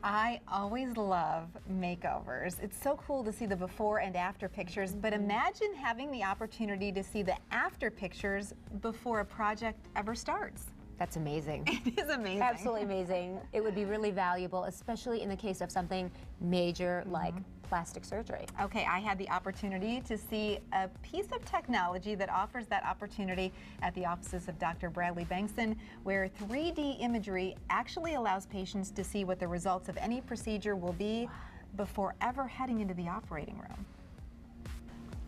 I always love makeovers. It's so cool to see the before and after pictures, but imagine having the opportunity to see the after pictures before a project ever starts. That's amazing. It is amazing. Absolutely amazing. It would be really valuable, especially in the case of something major like plastic surgery. Okay, I had the opportunity to see a piece of technology that offers that opportunity at the offices of Dr. Bradley Bengtson, where 3D imagery actually allows patients to see what the results of any procedure will be before ever heading into the operating room.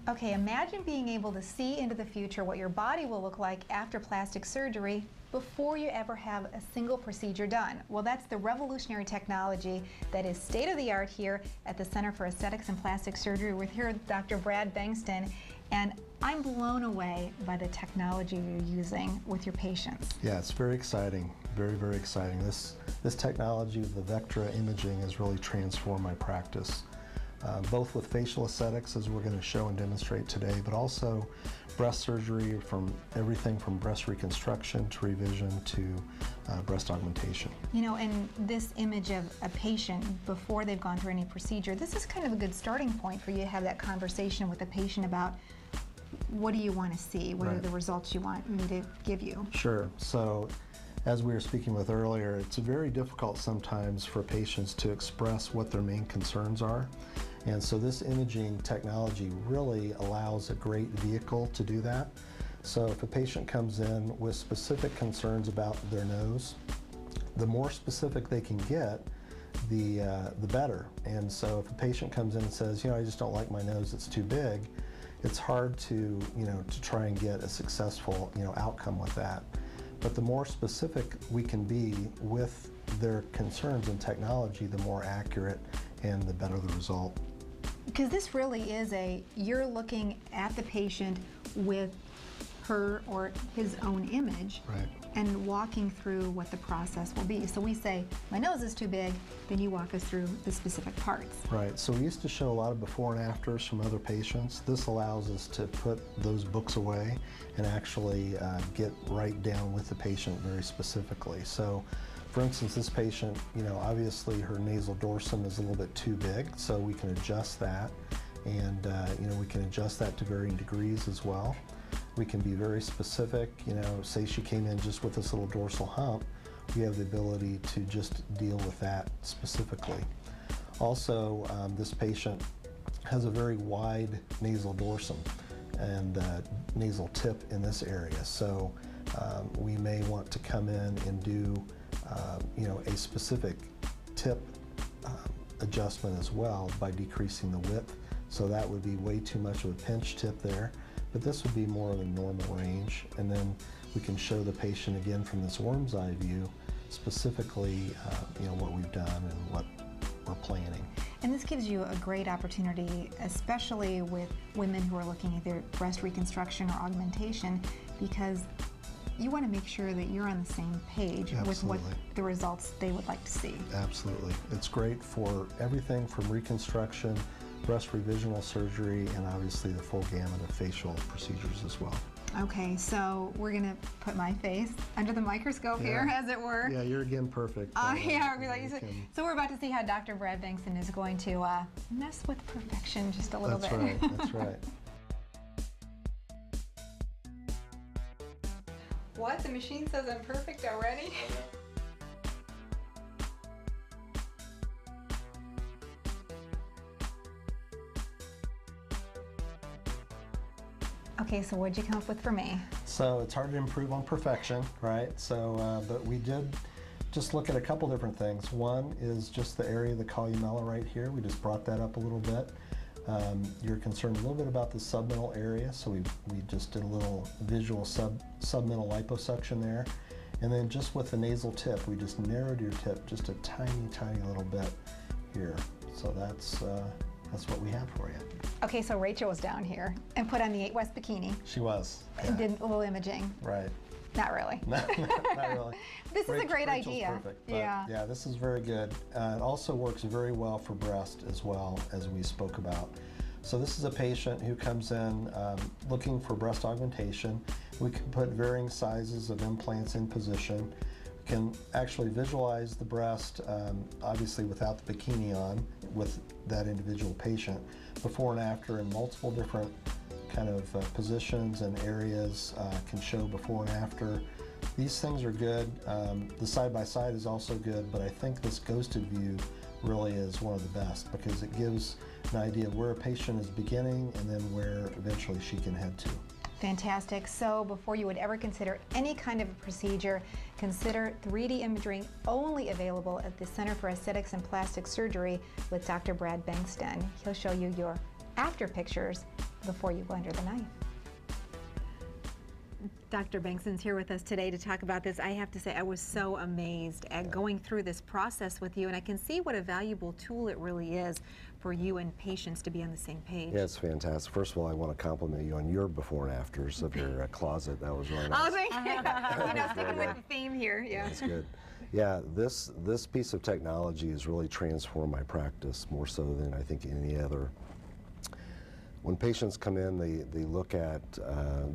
Okay, imagine being able to see into the future what your body will look like after plastic surgery before you ever have a single procedure done. Well, that's the revolutionary technology that is state-of-the-art here at the Center for Aesthetics and Plastic Surgery. We're here with Dr. Brad Bengtson, and I'm blown away by the technology you're using with your patients. Yeah, it's very exciting, very, very exciting. This technology, the Vectra imaging, has really transformed my practice. Both with facial aesthetics, as we're going to show and demonstrate today, but also breast surgery, from everything from breast reconstruction to revision to breast augmentation. You know, and this image of a patient before they've gone through any procedure, this is kind of a good starting point for you to have that conversation with the patient about what do you want to see, what are the results you want me to give you. Sure. So, as we were speaking with earlier, it's very difficult sometimes for patients to express what their main concerns are. And so this imaging technology really allows a great vehicle to do that. So if a patient comes in with specific concerns about their nose, the more specific they can get, the better. And so if a patient comes in and says, I just don't like my nose, it's too big, it's hard to, to try and get a successful, outcome with that. But the more specific we can be with their concerns and technology, the more accurate and the better the result. Because this really is you're looking at the patient with her or his own image and walking through what the process will be. So we say, my nose is too big, then you walk us through the specific parts. Right, so we used to show a lot of before and afters from other patients. This allows us to put those books away and actually get right down with the patient very specifically. So, for instance, this patient, obviously her nasal dorsum is a little bit too big, so we can adjust that, and we can adjust that to varying degrees as well. We can be very specific, say she came in just with this little dorsal hump, we have the ability to just deal with that specifically. Also, this patient has a very wide nasal dorsum and nasal tip in this area, so we may want to come in and do a specific tip adjustment as well by decreasing the width. So that would be way too much of a pinch tip there, but this would be more of a normal range. And then we can show the patient again from this worm's eye view specifically what we've done and what we're planning. And this gives you a great opportunity, especially with women who are looking at their breast reconstruction or augmentation, because you want to make sure that you're on the same page with what the results they would like to see. Absolutely. It's great for everything from reconstruction, breast revisional surgery, and obviously the full gamut of facial procedures as well. Okay, so we're going to put my face under the microscope here, as it were. Yeah, you're again perfect. So we're about to see how Dr. Brad Bengtson is going to mess with perfection just a little bit. That's right, that's right. What? The machine says I'm perfect already? Okay, so what'd you come up with for me? So it's hard to improve on perfection, right? So, but we did just look at a couple different things. One is just the area of the columella right here. We just brought that up a little bit. You're concerned a little bit about the submental area, so we just did a little visual submental liposuction there. And then just with the nasal tip, we just narrowed your tip just a tiny, tiny little bit here. So that's what we have for you. Okay, so Rachel was down here and put on the 8 West bikini. She was. And did a little imaging. Right. Not really. Not really. This is a great Rachel's idea. Perfect, yeah, this is very good. It also works very well for breast as well, as we spoke about. So this is a patient who comes in looking for breast augmentation. We can put varying sizes of implants in position. can actually visualize the breast, obviously without the bikini on, with that individual patient, before and after in multiple different kind of positions and areas, can show before and after. These things are good. The side-by-side is also good, but I think this ghosted view really is one of the best because it gives an idea of where a patient is beginning and then where eventually she can head to. Fantastic. So before you would ever consider any kind of a procedure, consider 3D imaging, only available at the Center for Aesthetics and Plastic Surgery with Dr. Brad Bengtson. He'll show you your after pictures before you go under the knife. Dr. Bengtson's here with us today to talk about this. I have to say, I was so amazed at going through this process with you, and I can see what a valuable tool it really is for you and patients to be on the same page. Yeah, it's fantastic. First of all, I want to compliment you on your before and afters of your closet. That was really nice. Oh, thank you. You know, sticking with the theme here. Yeah. That's good. Yeah, this piece of technology has really transformed my practice more so than I think any other. When patients come in, they look at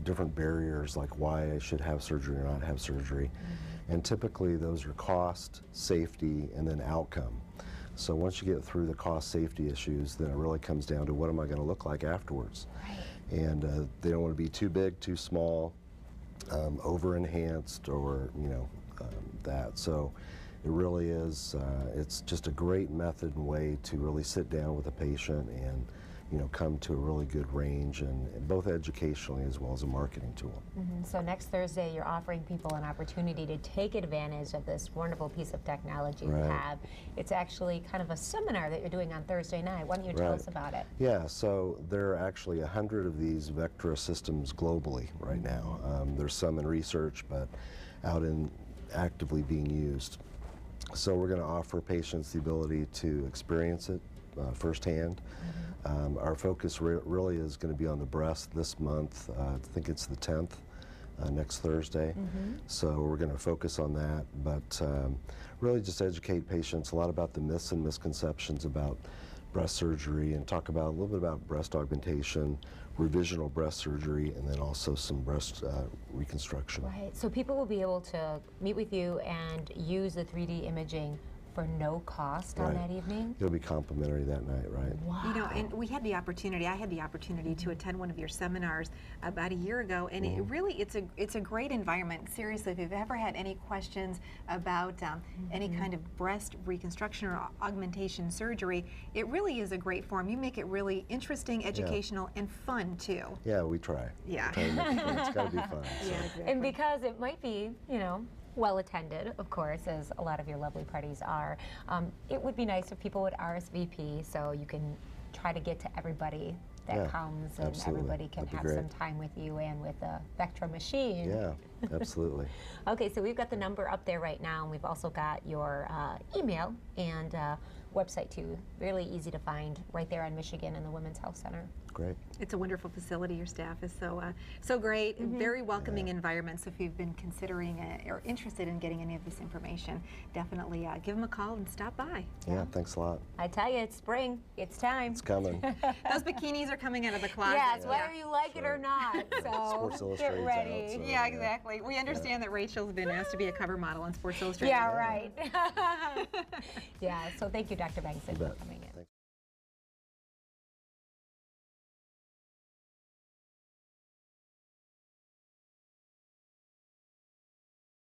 different barriers, like why I should have surgery or not have surgery. And typically those are cost, safety, and then outcome. So once you get through the cost safety issues, then it really comes down to what am I going to look like afterwards. Right. And they don't want to be too big, too small, over enhanced, or that. So it really is, it's just a great method and way to really sit down with a patient and come to a really good range, and both educationally as well as a marketing tool. So next Thursday, you're offering people an opportunity to take advantage of this wonderful piece of technology you have. It's actually kind of a seminar that you're doing on Thursday night. Why don't you tell us about it? Yeah, so there are actually 100 of these Vectra systems globally right now. There's some in research, but out in actively being used. So we're going to offer patients the ability to experience it firsthand. Our focus really is going to be on the breast this month. I think it's the 10th, next Thursday. So we're going to focus on that, but really just educate patients a lot about the myths and misconceptions about breast surgery, and talk about a little bit about breast augmentation, revisional breast surgery, and then also some breast reconstruction. Right, so people will be able to meet with you and use the 3D imaging for no cost on that evening? It'll be complimentary that night, right? Wow. You know, and we had the opportunity, I had the opportunity to attend one of your seminars about a year ago, and it really, it's a great environment. Seriously, if you've ever had any questions about any kind of breast reconstruction or augmentation surgery, it really is a great forum. You make it really interesting, educational, and fun too. Yeah, we try. Yeah. We try to make it fun. It's got to be fun. So. Yeah, exactly. And because it might be, well attended, of course, as a lot of your lovely parties are, it would be nice if people would RSVP so you can try to get to everybody that comes, and everybody can have some time with you and with the Vectra machine. Yeah, absolutely. Okay, so we've got the number up there right now, and we've also got your email and website too. Really easy to find right there on Michigan in the Women's Health Center. Great. It's a wonderful facility. Your staff is so great. Very welcoming environment. So if you've been considering or interested in getting any of this information, definitely give them a call and stop by. Yeah, thanks a lot. I tell you, it's spring. It's time. It's coming. Those bikinis are coming out of the closet. Yes, whether you like it or not. So Sports get Illustrated's ready. out, so, Yeah, exactly. We understand that Rachel's been asked to be a cover model on Sports Illustrated. Yeah, right. Yeah, so thank you, Dr. Bengtson, for coming in.